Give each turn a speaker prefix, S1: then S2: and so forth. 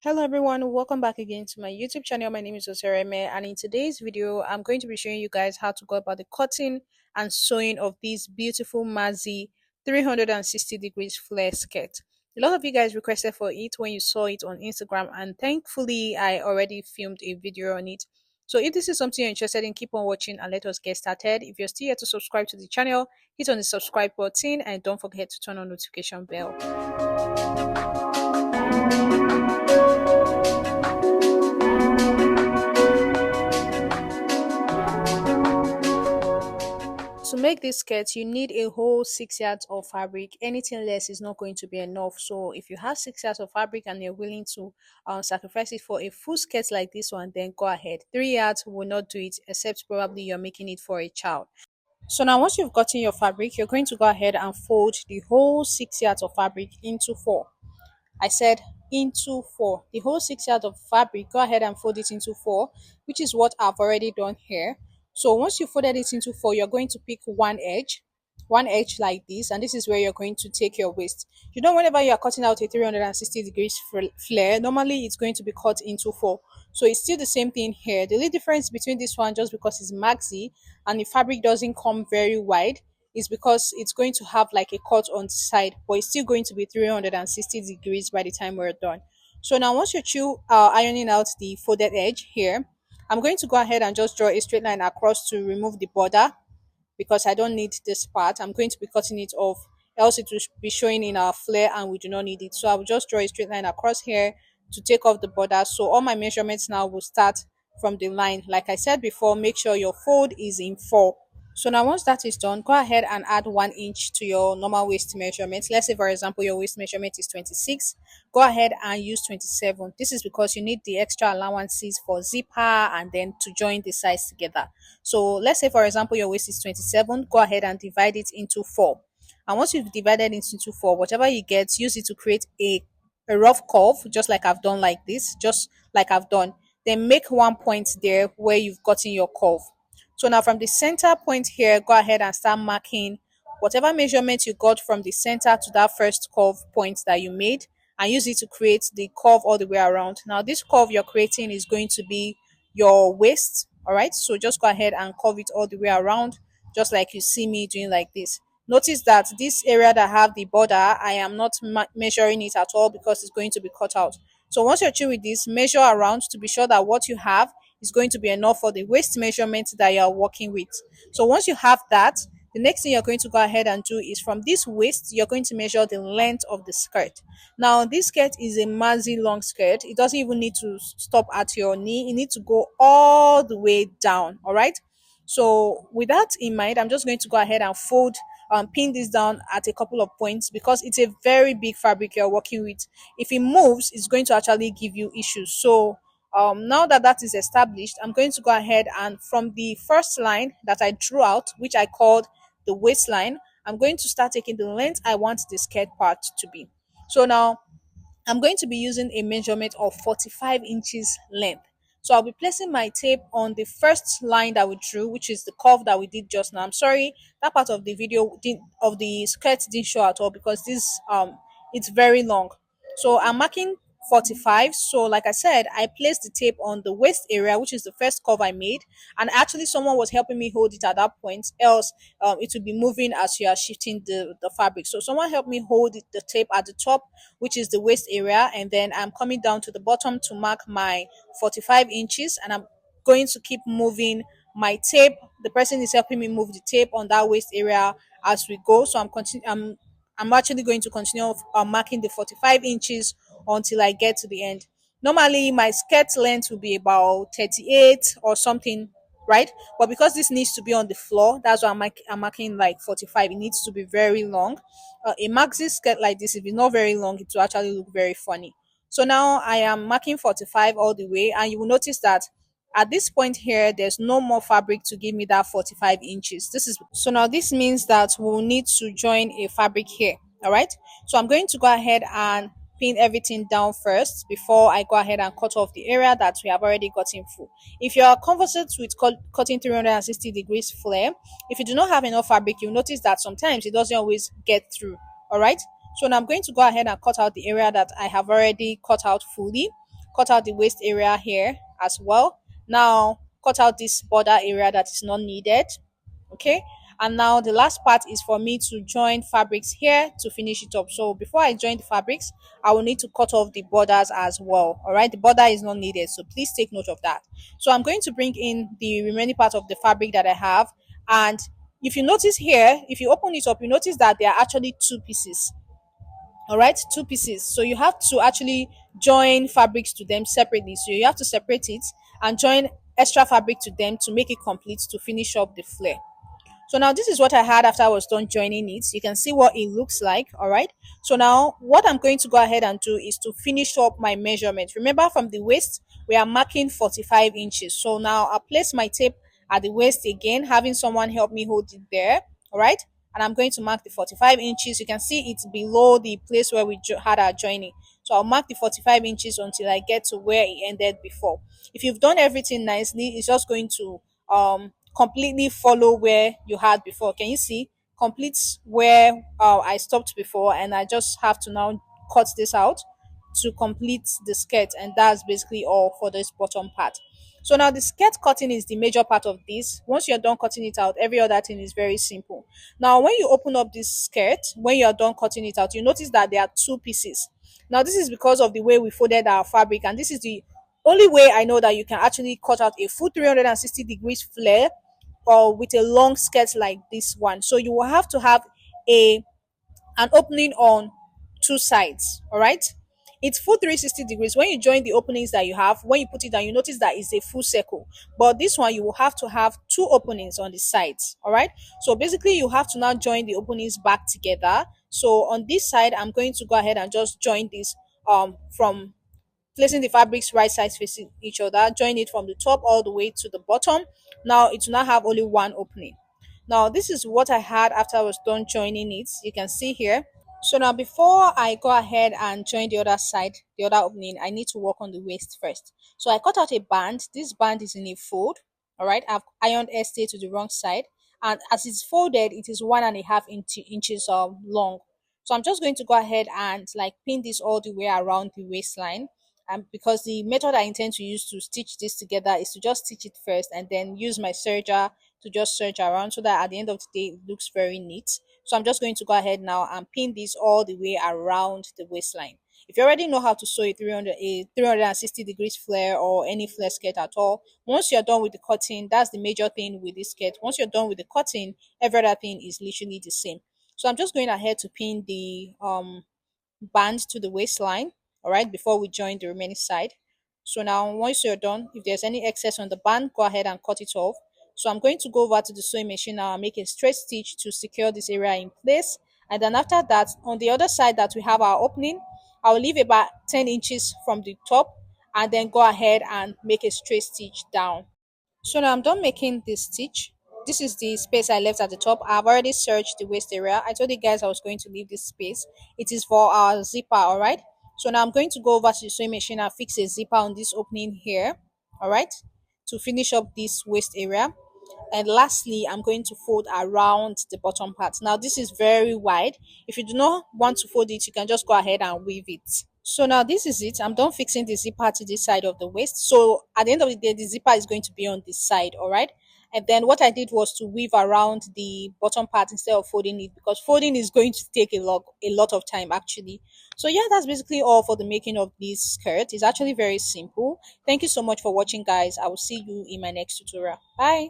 S1: Hello everyone, welcome back again to my YouTube channel. My name is Osereme, and in today's video I'm going to be showing you guys how to go about the cutting and sewing of this beautiful Maxi 360 degrees flare skirt. A lot of you guys requested for it when you saw it on Instagram, and thankfully I already filmed a video on it. So if this is something you're interested in, keep on watching and let us get started. If you're still here to subscribe to the channel, hit on the subscribe button and don't forget to turn on notification bell. To make this skirt, you need a whole 6 yards of fabric. Anything less is not going to be enough. So if you have 6 yards of fabric and you're willing to sacrifice it for a full skirt like this one, then go ahead. 3 yards will not do it, except probably you're making it for a child. So now once you've gotten your fabric, you're going to go ahead and fold the whole 6 yards of fabric into four. I said into four. The whole 6 yards of fabric, go ahead and fold it into four, which is what I've already done here. So once you folded it into four, you're going to pick one edge like this, and this is where you're going to take your waist. You know, whenever you are cutting out a 360 degrees flare, normally it's going to be cut into four. So it's still the same thing here. The only difference between this one, just because it's maxi and the fabric doesn't come very wide, is because it's going to have like a cut on the side, but it's still going to be 360 degrees by the time we're done. So now once you're through ironing out the folded edge here, I'm going to go ahead and just draw a straight line across to remove the border, because I don't need this part. I'm going to be cutting it off, else it will be showing in our flare and we do not need it. So I will just draw a straight line across here to take off the border. So all my measurements now will start from the line. Like I said before, make sure your fold is in four. So now once that is done, go ahead and add 1 inch to your normal waist measurement. Let's say, for example, your waist measurement is 26. Go ahead and use 27. This is because you need the extra allowances for zipper and then to join the sides together. So let's say, for example, your waist is 27. Go ahead and divide it into four. And once you've divided it into four, whatever you get, use it to create a rough curve, just like I've done like this, just like I've done. Then make one point there where you've gotten your curve. So now from the center point here, go ahead and start marking whatever measurement you got from the center to that first curve point that you made, and use it to create the curve all the way around. Now this curve you're creating is going to be your waist. All right, so just go ahead and curve it all the way around, just like you see me doing like this. Notice that this area that have the border, I am not measuring it at all because it's going to be cut out. So once you're through with this, measure around to be sure that what you have is going to be enough for the waist measurement that you are working with. So once you have that, the next thing you're going to go ahead and do is from this waist, you're going to measure the length of the skirt. Now, this skirt is a maxi long skirt. It doesn't even need to stop at your knee. It needs to go all the way down. All right. So with that in mind, I'm just going to go ahead and pin this down at a couple of points, because it's a very big fabric you're working with. If it moves, it's going to actually give you issues. So now that that is established, I'm going to go ahead and from the first line that I drew out, which I called the waistline, I'm going to start taking the length I want the skirt part to be. So now I'm going to be using a measurement of 45 inches length. So I'll be placing my tape on the first line that we drew, which is the curve that we did just now. I'm sorry, that part of the video of the skirt didn't show at all because this it's very long. So I'm marking 45. So like I said, I placed the tape on the waist area, which is the first curve I made, and actually someone was helping me hold it at that point, else it will be moving as you are shifting the fabric. So someone helped me hold the tape at the top, which is the waist area, and then I'm coming down to the bottom to mark my 45 inches, and I'm going to keep moving my tape. The person is helping me move the tape on that waist area as we go. So I'm actually going to continue marking the 45 inches until I get to the end. Normally my skirt length will be about 38 or something, right? But because this needs to be on the floor, that's why I'm marking like 45. It needs to be very long. A maxi skirt like this, if it's not very long, it will actually look very funny. So now I am marking 45 all the way, and you will notice that at this point here, there's no more fabric to give me that 45 inches. This means that we'll need to join a fabric here. All right. So I'm going to go ahead and pin everything down first before I go ahead and cut off the area that we have already gotten full. If you are conversant with cutting 360 degrees flare, if you do not have enough fabric, you'll notice that sometimes it doesn't always get through. All right. So now I'm going to go ahead and cut out the area that I have already cut out fully. cut out the waist area here as well. Now cut out this border area that is not needed. Okay, and now the last part is for me to join fabrics here to finish it up. So before I join the fabrics, I will need to cut off the borders as well. All right, the border is not needed, so please take note of that. So I'm going to bring in the remaining part of the fabric that I have. And if you notice here, if you open it up, you notice that there are actually two pieces. All right, two pieces, so you have to actually join fabrics to them separately. So you have to separate it and join extra fabric to them to make it complete to finish up the flare. So now this is what I had after I was done joining it. You can see what it looks like. All right. So now what I'm going to go ahead and do is to finish up my measurement. Remember, from the waist, we are marking 45 inches. So now I'll place my tape at the waist again, having someone help me hold it there. All right. And I'm going to mark the 45 inches. You can see it's below the place where we had our joining. So I'll mark the 45 inches until I get to where it ended before. If you've done everything nicely, it's just going to completely follow where you had before. Can you see? Complete where I stopped before, and I just have to now cut this out to complete the skirt, and that's basically all for this bottom part. So now the skirt cutting is the major part of this. Once you're done cutting it out, every other thing is very simple. Now when you open up this skirt, when you're done cutting it out, you notice that there are two pieces. Now this is because of the way we folded our fabric, and this is the only way I know that you can actually cut out a full 360 degrees flare or with a long skirt like this one. So you will have to have a an opening on two sides. All right, it's full 360 degrees. When you join the openings that you have, when you put it down, you notice that it's a full circle, but this one you will have to have two openings on the sides. All right, so basically you have to now join the openings back together. So on this side, I'm going to go ahead and just join this from placing the fabrics right sides facing each other, join it from the top all the way to the bottom. Now it will now have only one opening. Now this is what I had after I was done joining it. You can see here. So now before I go ahead and join the other side, the other opening, I need to work on the waist first. So I cut out a band. This band is in a fold. All right, I've ironed stay to the wrong side, and as it's folded, it is 1.5 inches long. So I'm just going to go ahead and like pin this all the way around the waistline. And because the method I intend to use to stitch this together is to just stitch it first and then use my serger to just serge around, so that at the end of the day it looks very neat. So I'm just going to go ahead now and pin this all the way around the waistline. If you already know how to sew a 360 degrees flare or any flare skirt at all, once you're done with the cutting, that's the major thing with this skirt. Once you're done with the cutting, every other thing is literally the same. So I'm just going ahead to pin the band to the waistline, all right, before we join the remaining side. So now once you're done, if there's any excess on the band, go ahead and cut it off. So I'm going to go over to the sewing machine now and make a straight stitch to secure this area in place. And then after that, on the other side that we have our opening, I'll leave about 10 inches from the top and then go ahead and make a straight stitch down. So now I'm done making this stitch. This is the space I left at the top. I've already searched the waist area. I told you guys I was going to leave this space. It is for our zipper, all right? So now I'm going to go over to the sewing machine and fix a zipper on this opening here, all right? To finish up this waist area. And lastly, I'm going to fold around the bottom part. Now this is very wide. If you do not want to fold it, you can just go ahead and weave it. So now this is it. I'm done fixing the zipper to this side of the waist. So at the end of the day, the zipper is going to be on this side, all right? And then what I did was to weave around the bottom part instead of folding it, because folding is going to take a lot of time actually. So yeah, that's basically all for the making of this skirt. It's actually very simple. Thank you so much for watching, guys. I will see you in my next tutorial. Bye.